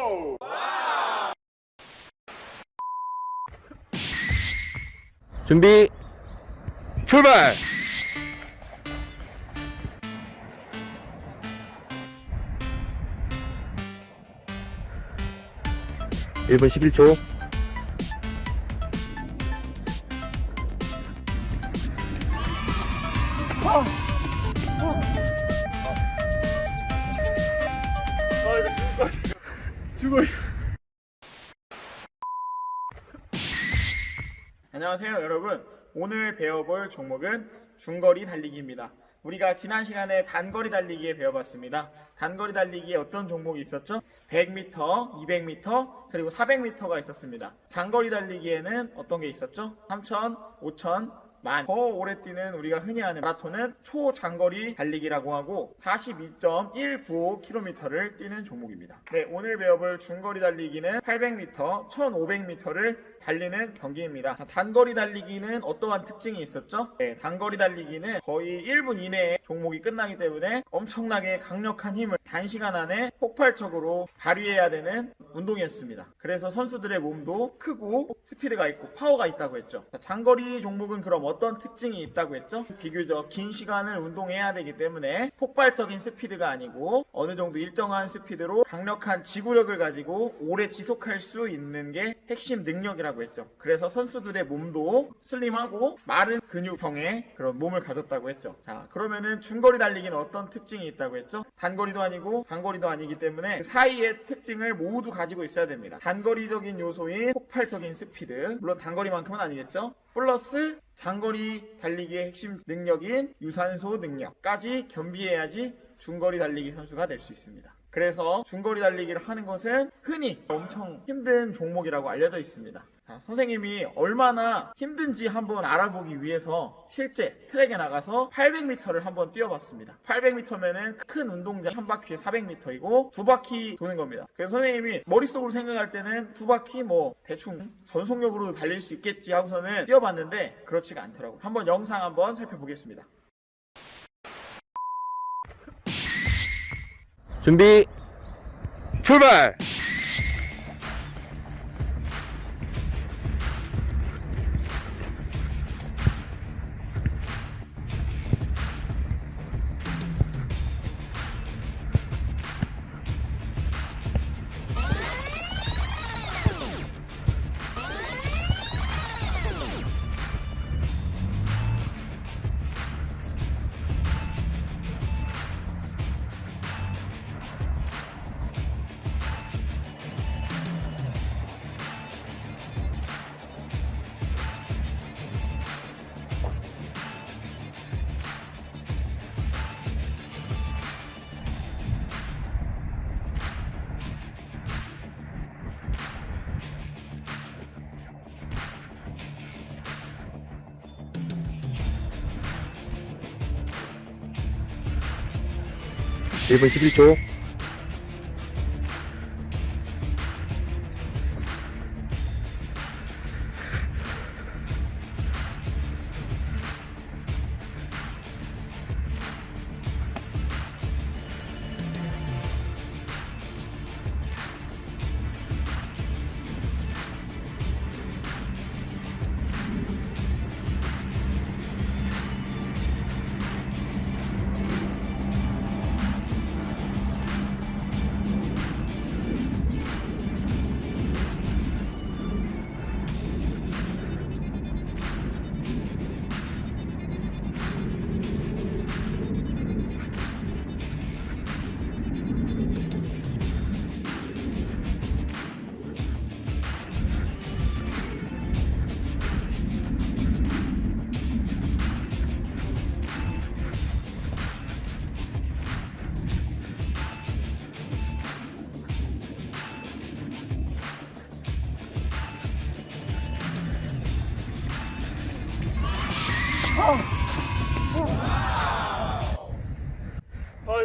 고! 준비 출발! 1분 11초. 이거 죽어. 안녕하세요 여러분, 오늘 배워볼 종목은 중거리 달리기입니다. 우리가 지난 시간에 단거리 달리기에 배워봤습니다. 단거리 달리기에 어떤 종목이 있었죠? 100m, 200m, 그리고 400m가 있었습니다. 장거리 달리기에는 어떤 게 있었죠? 3000, 5000, 더 오래 뛰는 우리가 흔히 아는 마라톤은 초장거리 달리기라고 하고 42.195km를 뛰는 종목입니다. 네, 오늘 배워볼 중거리 달리기는 800m, 1500m를 달리는 경기입니다. 단거리 달리기는 어떠한 특징이 있었죠? 네, 단거리 달리기는 거의 1분 이내에 종목이 끝나기 때문에 엄청나게 강력한 힘을 단시간 안에 폭발적으로 발휘해야 되는 운동이었습니다. 그래서 선수들의 몸도 크고 스피드가 있고 파워가 있다고 했죠. 장거리 종목은 그럼 어떤 특징이 있다고 했죠? 비교적 긴 시간을 운동해야 되기 때문에 폭발적인 스피드가 아니고 어느 정도 일정한 스피드로 강력한 지구력을 가지고 오래 지속할 수 있는 게 핵심 능력이라고 했죠. 그래서 선수들의 몸도 슬림하고 마른 근육형의 그런 몸을 가졌다고 했죠. 자, 그러면은 중거리 달리기는 어떤 특징이 있다고 했죠? 단거리도 아니고 장거리도 아니기 때문에 그 사이의 특징을 모두 가지고 있어야 됩니다. 단거리적인 요소인 폭발적인 스피드, 물론 단거리만큼은 아니겠죠? 플러스 장거리 달리기의 핵심 능력인 유산소 능력까지 겸비해야지 중거리 달리기 선수가 될 수 있습니다. 그래서 중거리 달리기를 하는 것은 흔히 엄청 힘든 종목이라고 알려져 있습니다. 자, 선생님이 얼마나 힘든지 한번 알아보기 위해서 실제 트랙에 나가서 800m를 한번 뛰어봤습니다. 800m면은 큰 운동장 한 바퀴에 400m이고 두 바퀴 도는 겁니다. 그래서 선생님이 머릿속으로 생각할 때는 두 바퀴 뭐 대충 전속력으로 달릴 수 있겠지 하고서는 뛰어봤는데 그렇지가 않더라고요. 한번 영상 한번 살펴보겠습니다. 준비 출발! (1분 11초)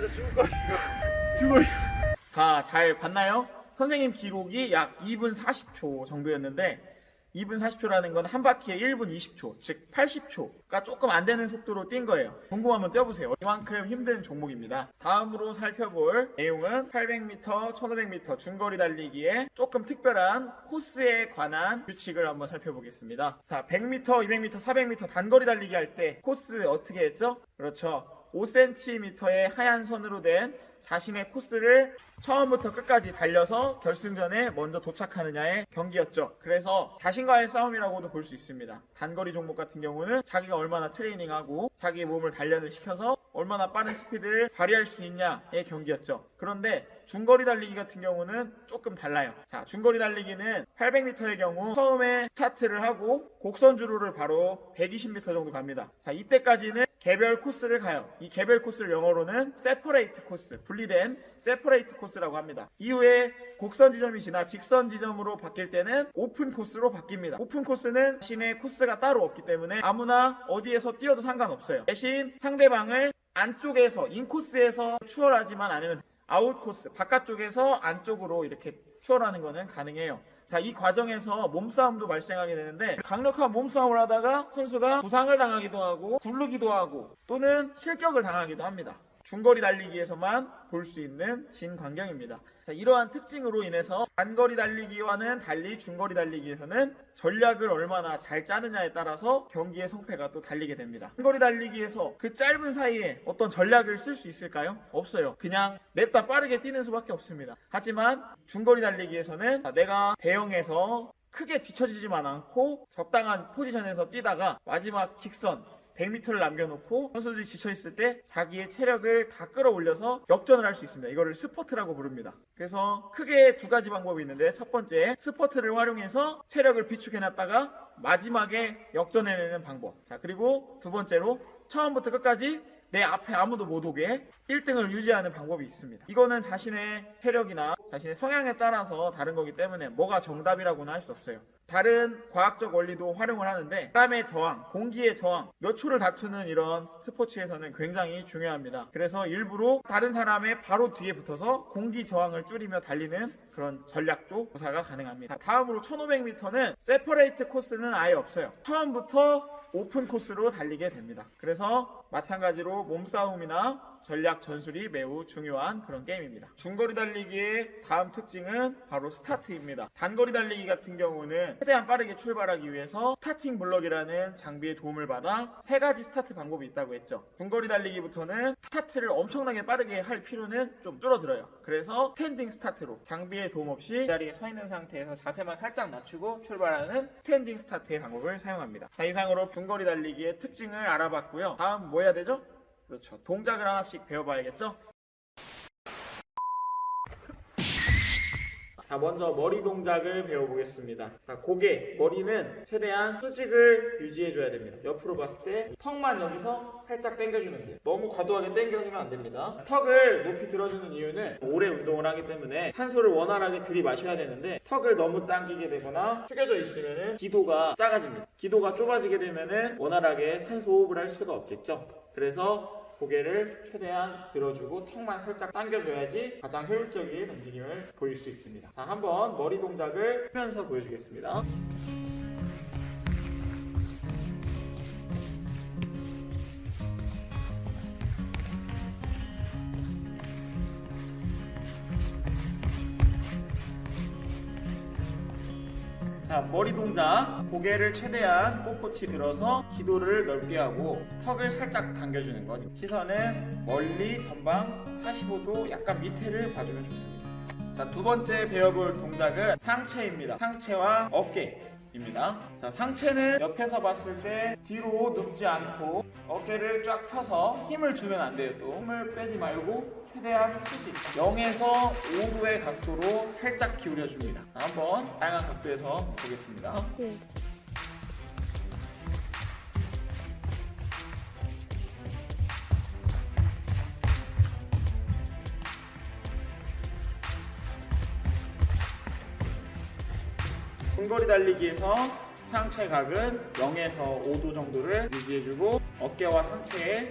이제 죽을 것 같아요. 죽어요. 자, 잘 봤나요? 선생님 기록이 약 2분 40초 정도였는데 2분 40초라는 건 한 바퀴에 1분 20초, 즉 80초가 조금 안 되는 속도로 뛴 거예요. 궁금하면 뛰어보세요. 이만큼 힘든 종목입니다. 다음으로 살펴볼 내용은 800m, 1500m 중거리 달리기의 조금 특별한 코스에 관한 규칙을 한번 살펴보겠습니다. 자, 100m, 200m, 400m 단거리 달리기 할 때 코스 어떻게 했죠? 그렇죠. 5cm의 하얀 선으로 된 자신의 코스를 처음부터 끝까지 달려서 결승전에 먼저 도착하느냐의 경기였죠. 그래서 자신과의 싸움이라고도 볼 수 있습니다. 단거리 종목 같은 경우는 자기가 얼마나 트레이닝하고 자기 몸을 단련을 시켜서 얼마나 빠른 스피드를 발휘할 수 있냐의 경기였죠. 그런데 중거리 달리기 같은 경우는 조금 달라요. 자, 중거리 달리기는 800m의 경우 처음에 스타트를 하고 곡선주로를 바로 120m 정도 갑니다. 자, 이때까지는 개별 코스를 가요. 이 개별 코스를 영어로는 세퍼레이트 코스, 분리된 세퍼레이트 코스라고 합니다. 이후에 곡선 지점이 지나 직선 지점으로 바뀔 때는 오픈 코스로 바뀝니다. 오픈 코스는 자신의 코스가 따로 없기 때문에 아무나 어디에서 뛰어도 상관없어요. 대신 상대방을 안쪽에서 인코스에서 추월하지만 않으면 아웃코스, 바깥쪽에서 안쪽으로 이렇게 추월하는 거는 가능해요. 자, 이 과정에서 몸싸움도 발생하게 되는데 강력한 몸싸움을 하다가 선수가 부상을 당하기도 하고 굴르기도 하고 또는 실격을 당하기도 합니다. 중거리 달리기에서만 볼 수 있는 진광경입니다. 자, 이러한 특징으로 인해서 단거리 달리기와는 달리 중거리 달리기에서는 전략을 얼마나 잘 짜느냐에 따라서 경기의 성패가 또 달리게 됩니다. 단거리 달리기에서 그 짧은 사이에 어떤 전략을 쓸 수 있을까요? 없어요. 그냥 냅다 빠르게 뛰는 수밖에 없습니다. 하지만 중거리 달리기에서는 내가 대형에서 크게 뒤처지지만 않고 적당한 포지션에서 뛰다가 마지막 직선 100m를 남겨놓고 선수들이 지쳐있을 때 자기의 체력을 다 끌어올려서 역전을 할 수 있습니다. 이거를 스퍼트라고 부릅니다. 그래서 크게 두 가지 방법이 있는데 첫 번째 스퍼트를 활용해서 체력을 비축해놨다가 마지막에 역전해내는 방법. 자, 그리고 두 번째로 처음부터 끝까지 내 앞에 아무도 못 오게 1등을 유지하는 방법이 있습니다. 이거는 자신의 체력이나 자신의 성향에 따라서 다른 거기 때문에 뭐가 정답이라고는 할 수 없어요. 다른 과학적 원리도 활용을 하는데 사람의 저항, 공기의 저항, 몇 초를 다투는 이런 스포츠에서는 굉장히 중요합니다. 그래서 일부러 다른 사람의 바로 뒤에 붙어서 공기 저항을 줄이며 달리는 그런 전략도 구사가 가능합니다. 다음으로 1500m는 세퍼레이트 코스는 아예 없어요. 처음부터 오픈 코스로 달리게 됩니다. 그래서 마찬가지로 몸싸움이나 전략 전술이 매우 중요한 그런 게임입니다. 중거리 달리기의 다음 특징은 바로 스타트입니다. 단거리 달리기 같은 경우는 최대한 빠르게 출발하기 위해서 스타팅 블럭이라는 장비의 도움을 받아 세 가지 스타트 방법이 있다고 했죠. 중거리 달리기부터는 스타트를 엄청나게 빠르게 할 필요는 좀 줄어들어요. 그래서 스탠딩 스타트로 장비의 도움 없이 자리에 서 있는 상태에서 자세만 살짝 낮추고 출발하는 스탠딩 스타트의 방법을 사용합니다. 자, 이상으로 중거리 달리기의 특징을 알아봤고요. 다음 뭐 해야 되죠? 그렇죠. 동작을 하나씩 배워봐야겠죠? 자, 먼저 머리 동작을 배워보겠습니다. 자, 고개, 머리는 최대한 수직을 유지해줘야 됩니다. 옆으로 봤을 때 턱만 여기서 살짝 당겨주면 돼요. 너무 과도하게 당겨주면 안 됩니다. 턱을 높이 들어주는 이유는 오래 운동을 하기 때문에 산소를 원활하게 들이마셔야 되는데 턱을 너무 당기게 되거나 숙여져 있으면 기도가 작아집니다. 기도가 좁아지게 되면 원활하게 산소 호흡을 할 수가 없겠죠. 그래서 고개를 최대한 들어주고 턱만 살짝 당겨줘야지 가장 효율적인 움직임을 보일 수 있습니다. 자, 한번 머리 동작을 하면서 보여주겠습니다. 자, 머리 동작, 고개를 최대한 꼿꼿이 들어서 기도를 넓게 하고 턱을 살짝 당겨주는 것. 시선은 멀리 전방 45도 약간 밑에를 봐주면 좋습니다. 자, 두 번째 배워볼 동작은 상체입니다. 상체와 어깨입니다. 자, 상체는 옆에서 봤을 때 뒤로 눕지 않고 어깨를 쫙 펴서 힘을 주면 안 돼요. 또 힘을 빼지 말고 최대한 수직 0에서 5도의 각도로 살짝 기울여줍니다. 한번 다양한 각도에서 보겠습니다. 중거리 달리기에서 상체 각은 0에서 5도 정도를 유지해주고 어깨와 상체에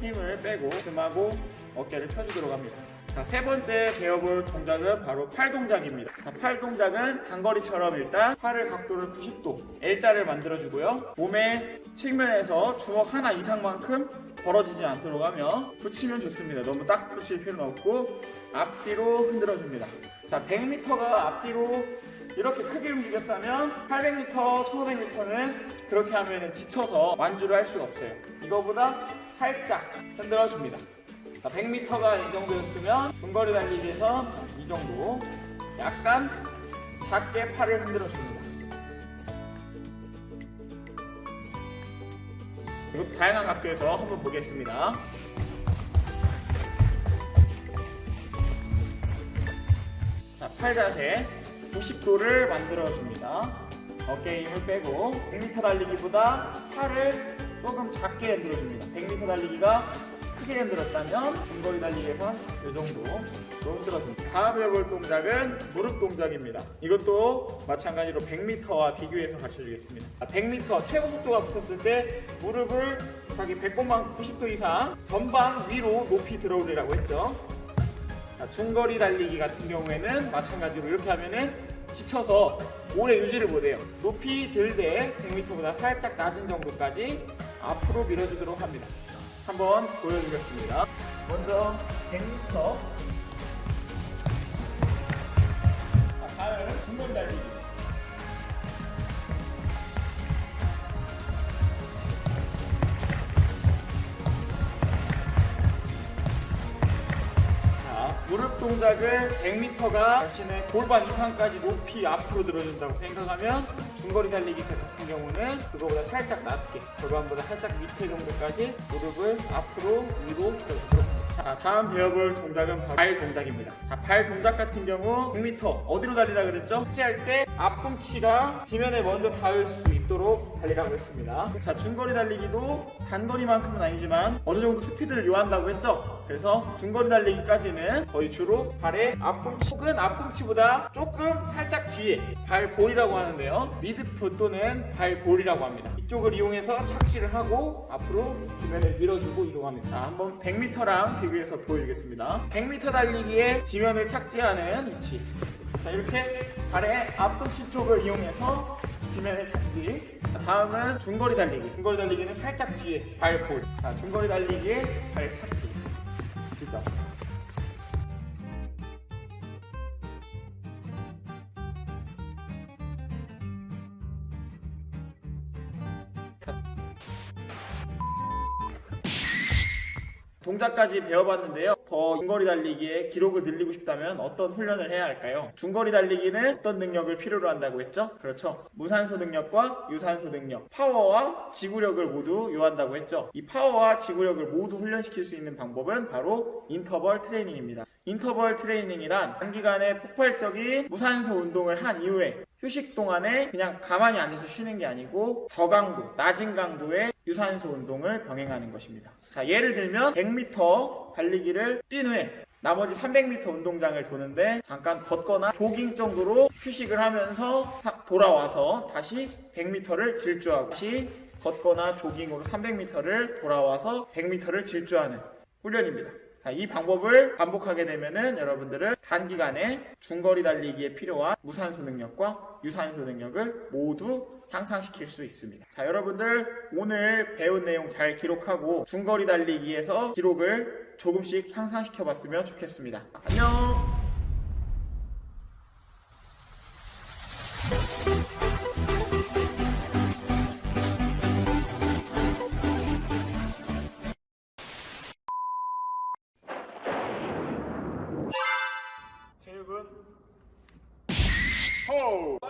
힘을 빼고 가슴하고 어깨를 펴주도록 합니다. 자, 세 번째 배워볼 동작은 바로 팔 동작입니다. 자, 팔 동작은 단거리처럼 일단 팔을 각도를 90도 L자를 만들어주고요. 몸의 측면에서 주먹 하나 이상만큼 벌어지지 않도록 하며 붙이면 좋습니다. 너무 딱 붙일 필요는 없고 앞뒤로 흔들어줍니다. 자, 100m가 앞뒤로 이렇게 크게 움직였다면 800m, 1500m는 그렇게 하면 지쳐서 완주를 할 수가 없어요. 이거보다 살짝 흔들어줍니다. 자, 100m가 이 정도였으면 중거리 달리기에서 이 정도 약간 작게 팔을 흔들어줍니다. 그리고 다양한 각도에서 한번 보겠습니다. 자, 팔 자세 90도를 만들어줍니다. 어깨에 힘을 빼고 100m 달리기보다 팔을 조금 작게 흔들어줍니다. 100m 달리기가 크게 흔들었다면 중거리 달리기에서 이 정도로 흔들어줍니다. 다음 해볼 동작은 무릎 동작입니다. 이것도 마찬가지로 100m와 비교해서 가르쳐주겠습니다. 100m 최고 속도가 붙었을 때 무릎을 자기 배꼽만 90도 이상 전방 위로 높이 들어올리라고 했죠. 자, 중거리 달리기 같은 경우에는 마찬가지로 이렇게 하면은 지쳐서 오래 유지를 못해요. 높이 들되 100m보다 살짝 낮은 정도까지 앞으로 밀어주도록 합니다. 한번 보여드리겠습니다. 먼저 100m. 다음은 중거리 달리기. 무릎 동작을 100m가 자신의 골반 이상까지 높이 앞으로 들어준다고 생각하면 중거리 달리기 같은 경우는 그거보다 살짝 낮게 골반보다 살짝 밑에 정도까지 무릎을 앞으로 위로 들어주도록 합니다. 자, 다음 배워볼 동작은 바로 발 동작입니다. 자, 발 동작 같은 경우 100m 어디로 달리라 그랬죠? 착지할 때 앞꿈치가 지면에 먼저 닿을 수 있도록 달리라고 했습니다. 자, 중거리 달리기도 단거리만큼은 아니지만 어느 정도 스피드를 요한다고 했죠? 그래서 중거리 달리기까지는 거의 주로 발의 앞꿈치 혹은 앞꿈치보다 조금 살짝 뒤에 발볼이라고 하는데요. 미드풋 또는 발볼이라고 합니다. 이쪽을 이용해서 착지를 하고 앞으로 지면을 밀어주고 이동합니다. 자, 한번 100m랑 비교해서 보여주겠습니다. 100m 달리기에 지면을 착지하는 위치. 자, 이렇게 발의 앞꿈치 쪽을 이용해서 지면을 착지. 자, 다음은 중거리 달리기. 중거리 달리기는 살짝 뒤에 발볼. 자, 중거리 달리기에 발 착지. 진짜. 동작까지 배워봤는데요. 더 중거리 달리기의 기록을 늘리고 싶다면 어떤 훈련을 해야 할까요? 중거리 달리기는 어떤 능력을 필요로 한다고 했죠? 그렇죠. 무산소 능력과 유산소 능력, 파워와 지구력을 모두 요한다고 했죠. 이 파워와 지구력을 모두 훈련시킬 수 있는 방법은 바로 인터벌 트레이닝입니다. 인터벌 트레이닝이란 단기간에 폭발적인 무산소 운동을 한 이후에 휴식 동안에 그냥 가만히 앉아서 쉬는 게 아니고 저강도, 낮은 강도의 유산소 운동을 병행하는 것입니다. 자, 예를 들면 100m 달리기를 뛴 후에 나머지 300m 운동장을 도는데 잠깐 걷거나 조깅 정도로 휴식을 하면서 돌아와서 다시 100m를 질주하고 다시 걷거나 조깅으로 300m를 돌아와서 100m를 질주하는 훈련입니다. 자, 이 방법을 반복하게 되면은 여러분들은 단기간에 중거리 달리기에 필요한 무산소 능력과 유산소 능력을 모두 향상시킬 수 있습니다. 자, 여러분들 오늘 배운 내용 잘 기록하고 중거리 달리기에서 기록을 조금씩 향상시켜 봤으면 좋겠습니다. 안녕! 체육은 호우!